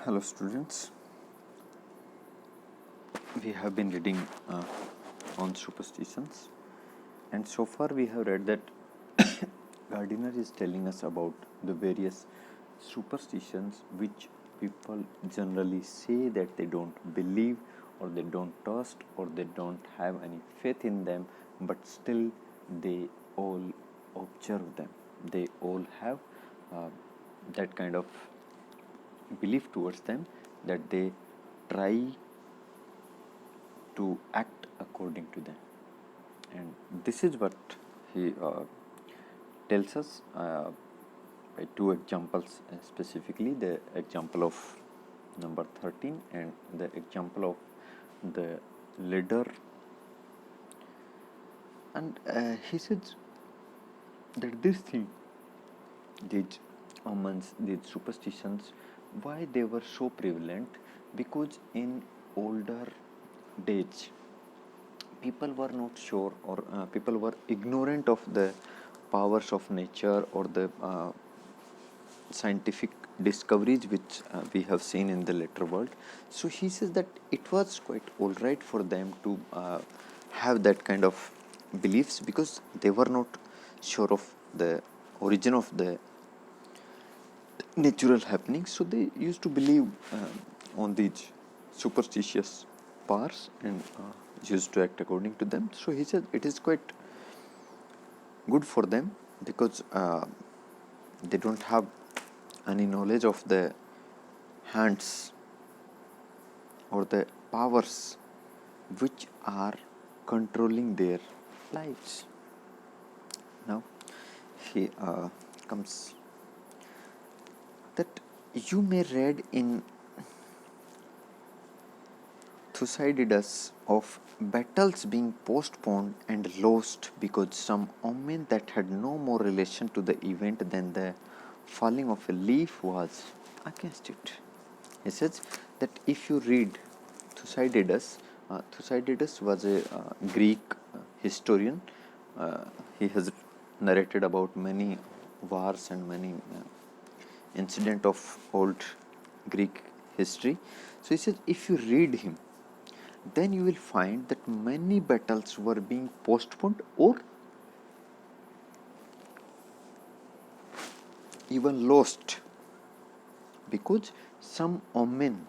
Hello students, we have been reading on superstitions, and so far we have read that Gardiner is telling us about the various superstitions which people generally say that they don't believe or they don't trust or they don't have any faith in them, but still they all observe them. They all have that kind of belief towards them that they try to act according to them. And this is what he tells us by two examples, specifically the example of number 13 and the example of the leader. And he says that this thing, these omens, these superstitions, why they were so prevalent, because in older days people were not sure, or people were ignorant of the powers of nature or the scientific discoveries which we have seen in the later world. So he says that it was quite all right for them to have that kind of beliefs, because they were not sure of the origin of the natural happenings. So they used to believe on these superstitious powers and used to act according to them. So he said it is quite good for them, because they don't have any knowledge of the hands or the powers which are controlling their lives. Now he comes that you may read in Thucydides of battles being postponed and lost because some omen that had no more relation to the event than the falling of a leaf was against it. He says that if you read Thucydides, Thucydides was a Greek historian. He has narrated about many wars and many incidents of old Greek history. So he says if you read him, then you will find that many battles were being postponed or even lost because some omen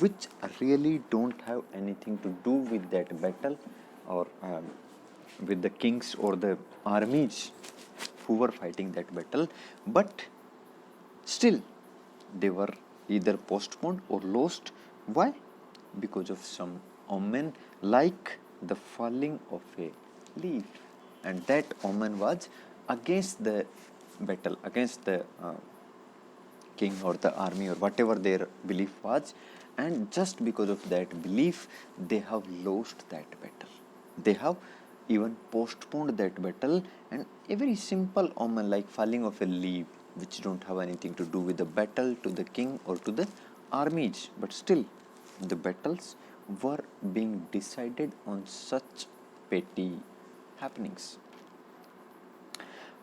which really don't have anything to do with that battle or with the kings or the armies who were fighting that battle, but still they were either postponed or lost. Why? Because of some omen like the falling of a leaf, and that omen was against the battle, against the king or the army or whatever their belief was, and just because of that belief they have lost that battle, they have even postponed that battle. And a very simple omen like falling of a leaf, which don't have anything to do with the battle, to the king or to the armies, but still the battles were being decided on such petty happenings.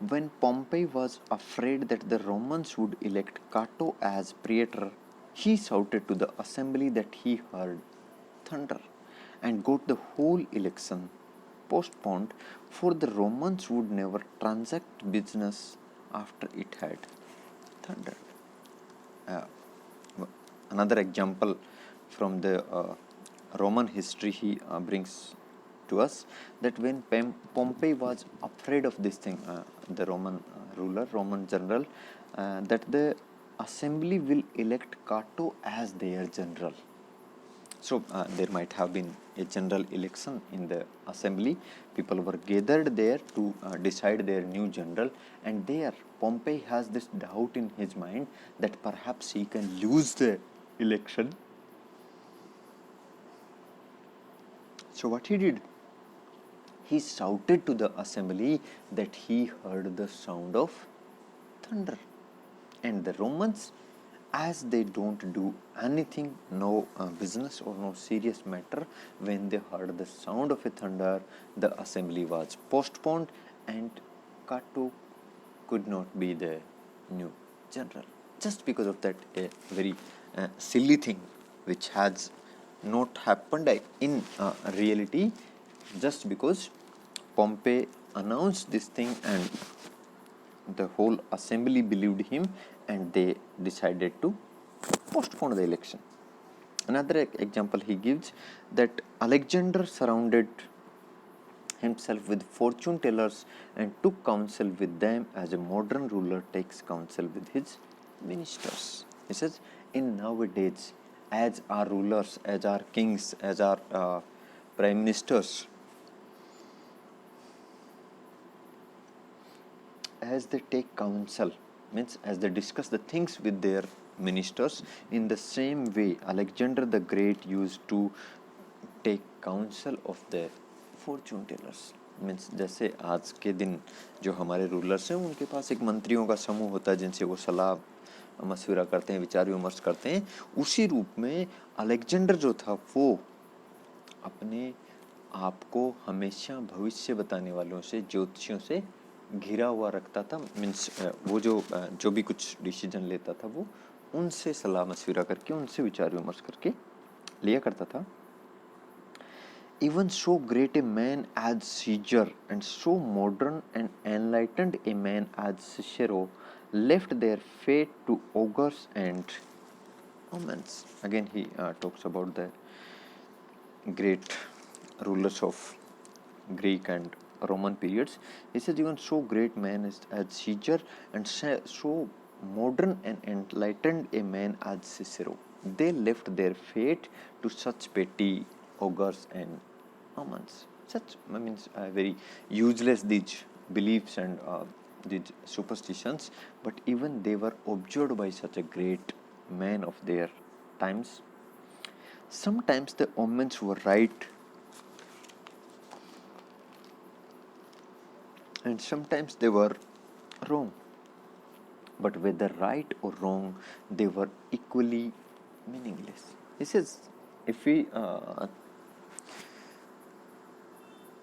When Pompey was afraid that the Romans would elect Cato as praetor, he shouted to the assembly that he heard thunder and got the whole election postponed, for the Romans would never transact business after it had thundered. Another example from the Roman history he brings to us, that when Pompey was afraid of this thing, the Roman ruler, Roman general, that the assembly will elect Cato as their general. So there might have been a general election in the assembly. People were gathered there to decide their new general, and there Pompey has this doubt in his mind that perhaps he can lose the election. So what he did? He shouted to the assembly that he heard the sound of thunder. And the Romans, as they don't do anything, no business or no serious matter, when they heard the sound of a thunder, the assembly was postponed and Cato could not be the new general. Just because of that very silly thing which has not happened in reality, just because Pompey announced this thing and the whole assembly believed him and they decided to postpone the election. Another example he gives, that Alexander surrounded himself with fortune tellers and took counsel with them as a modern ruler takes counsel with his ministers. He says, in nowadays, as our rulers, as our kings, as our prime ministers, as they take counsel, means as they discuss the things with their ministers, in the same way Alexander the Great used to take counsel of the fortune tellers. Means जैसे आज के दिन जो हमारे rulers हैं उनके पास एक मंत्रियों का समूह होता है जिनसे वो सलाह मशविरा करते हैं, विचार विमर्श करते हैं, उसी रूप में अलेक्जेंडर जो था वो अपने आप को हमेशा भविष्य बताने वालों से, ज्योतिषियों से घिरा हुआ रखता था. मीन्स वो जो भी कुछ डिसीजन लेता था वो उनसे सलाह मशविरा करके, उनसे विचार विमर्श करके लिया करता था. Even so great a man as Caesar and so modern and enlightened a man as Cicero left their fate to augurs and omens. Again, he talks about the great rulers of Greek and Roman periods. He says, even so great man as Caesar and so modern and enlightened a man as Cicero, they left their fate to such petty augurs and omens. Such means very useless these beliefs and these superstitions, but even they were observed by such a great man of their times. Sometimes the omens were right and sometimes they were wrong, but whether right or wrong, they were equally meaningless. He says, if we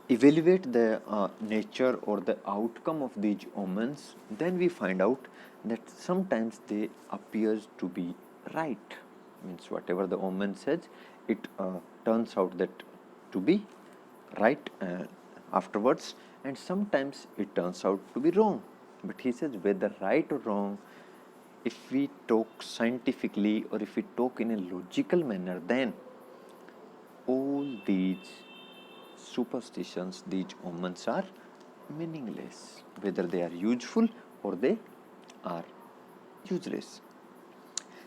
evaluate the nature or the outcome of these omens, then we find out that sometimes they appears to be right. Means whatever the omen says, it turns out that to be right afterwards, and sometimes it turns out to be wrong. But he says whether right or wrong, if we talk scientifically or if we talk in a logical manner, then all these superstitions, these omens are meaningless, whether they are useful or they are useless.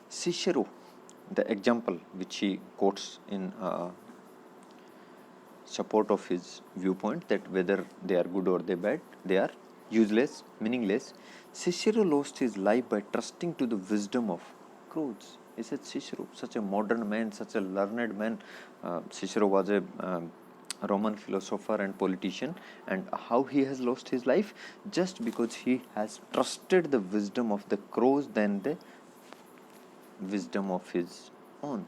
Cicero, the example which he quotes in support of his viewpoint that whether they are good or they bad, they are useless, meaningless. Cicero lost his life by trusting to the wisdom of crowds. He said Cicero, such a modern man, such a learned man. Cicero was a Roman philosopher and politician, and how he has lost his life? Just because he has trusted the wisdom of the crows than the wisdom of his own.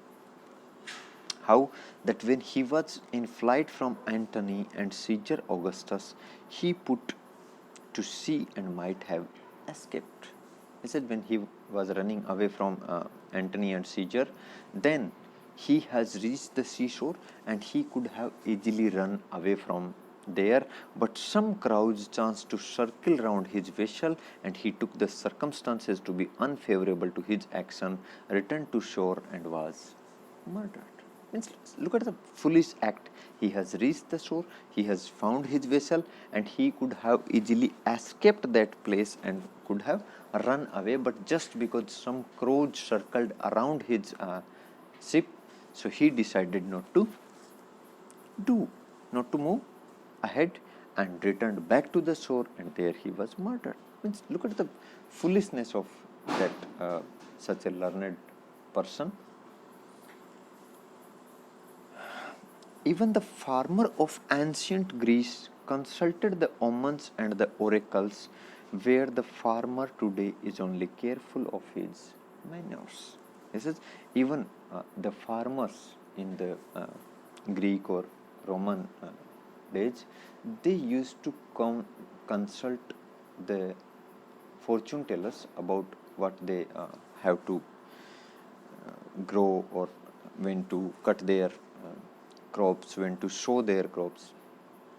How that when he was in flight from Antony and Caesar Augustus, he put to sea and might have escaped. He said when he was running away from Antony and Caesar, then he has reached the seashore and he could have easily run away from there, but some crowds chanced to circle round his vessel and he took the circumstances to be unfavorable to his action, returned to shore and was murdered. Means look at the foolish act. He has reached the shore, he has found his vessel, and he could have easily escaped that place and could have run away, but just because some crows circled around his ship, so he decided not to move ahead and returned back to the shore, and there he was murdered. Means look at the foolishness of that such a learned person. Even the farmer of ancient Greece consulted the omens and the oracles, where the farmer today is only careful of his manures. This is even the farmers in the Greek or Roman days, they used to consult the fortune tellers about what they have to grow, or when to cut their crops, when to sow their crops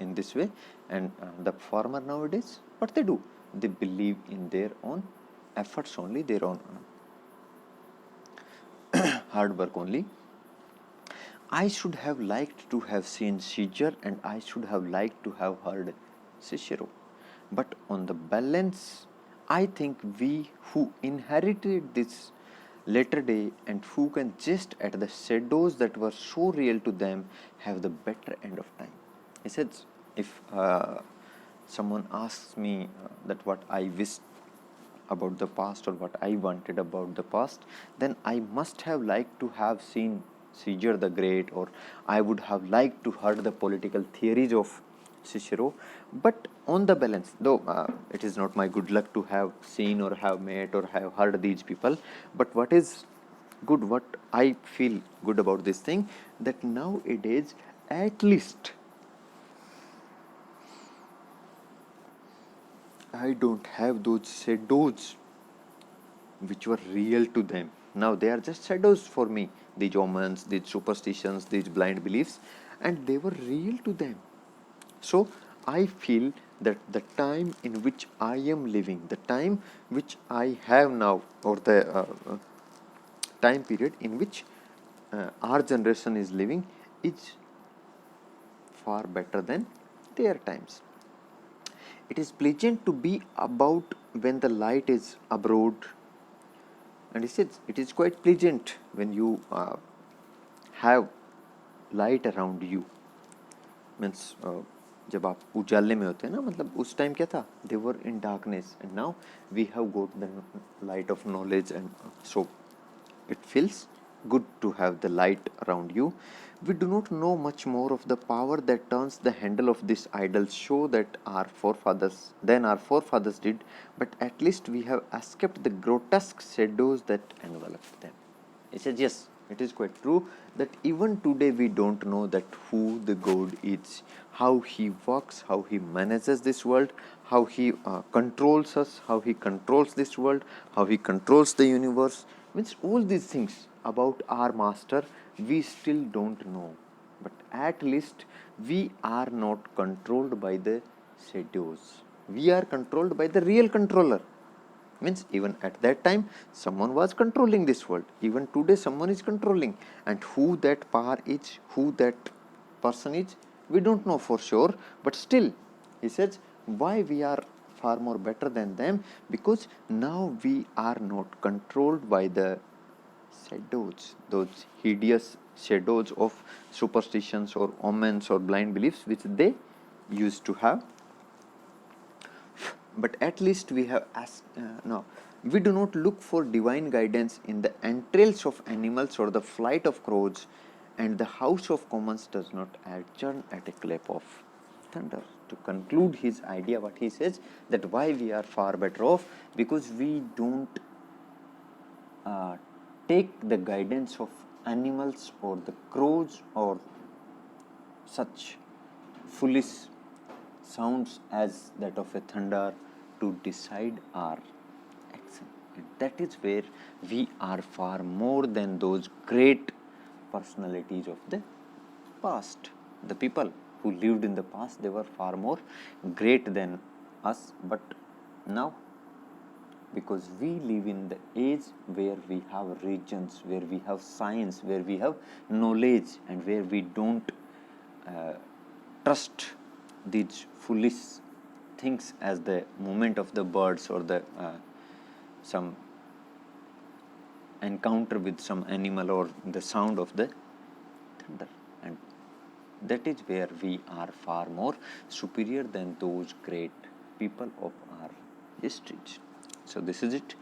in this way. And the farmer nowadays, what they do, they believe in their own efforts only, their own hard work only. I should have liked to have seen Caesar, and I should have liked to have heard Cicero. But on the balance, I think we who inherited this later day and who can jest at the shadows that were so real to them have the better end of time. He says, if someone asks me that what I wish about the past or what I wanted about the past, then I must have liked to have seen Caesar the Great, or I would have liked to heard the political theories of Cicero. But on the balance, though it is not my good luck to have seen or have met or have heard these people, but what is good, what I feel good about this thing, that nowadays at least I don't have those shadows which were real to them. Now they are just shadows for me, these omens, these superstitions, these blind beliefs, and they were real to them. So I feel that the time in which I am living, the time which I have now, or the time period in which our generation is living, is far better than their times. It is pleasant to be about when the light is abroad, and he says it is quite pleasant when you have light around you. Means जब आप उजाले में होते हैं ना, मतलब उस time क्या था, they were in darkness, and now we have got the light of knowledge, and so it feels good to have the light around you. We do not know much more of the power that turns the handle of this idol show that our forefathers did, but at least we have escaped the grotesque shadows that enveloped them. He says, yes, it is quite true that even today we don't know that who the God is, how he works, how he manages this world, how he controls us, how he controls this world, how he controls the universe. Means all these things about our master we still don't know, but at least we are not controlled by the shadows. We are controlled by the real controller. Means even at that time someone was controlling this world, even today someone is controlling, and who that power is, who that person is, we don't know for sure. But still he says why we are far more better than them, because now we are not controlled by the shadows, those hideous shadows of superstitions or omens or blind beliefs which they used to have. But at least we have now we do not look for divine guidance in the entrails of animals or the flight of crows, and the House of Commons does not adjourn at a clap of thunder. To conclude his idea, what he says, that why we are far better off, because we don't take the guidance of animals or the crows or such foolish sounds as that of a thunder to decide our action. And that is where we are far more than those great personalities of the past. The people who lived in the past, they were far more great than us. But now, because we live in the age where we have regions, where we have science, where we have knowledge, and where we don't trust these foolish things as the movement of the birds or the some encounter with some animal or the sound of the thunder. And that is where we are far more superior than those great people of our histories. So this is it.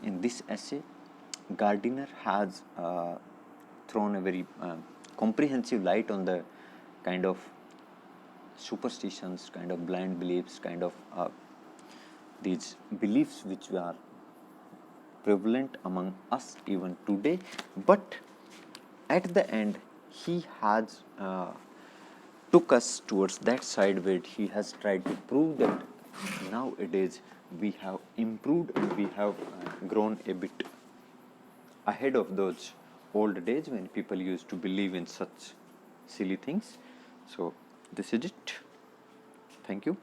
In this essay, Gardiner has thrown a very comprehensive light on the kind of superstitions, kind of blind beliefs, kind of these beliefs which are prevalent among us even today. But at the end, he has took us towards that side where he has tried to prove that nowadays we have improved and we have grown a bit ahead of those old days when people used to believe in such silly things. So this is it. Thank you.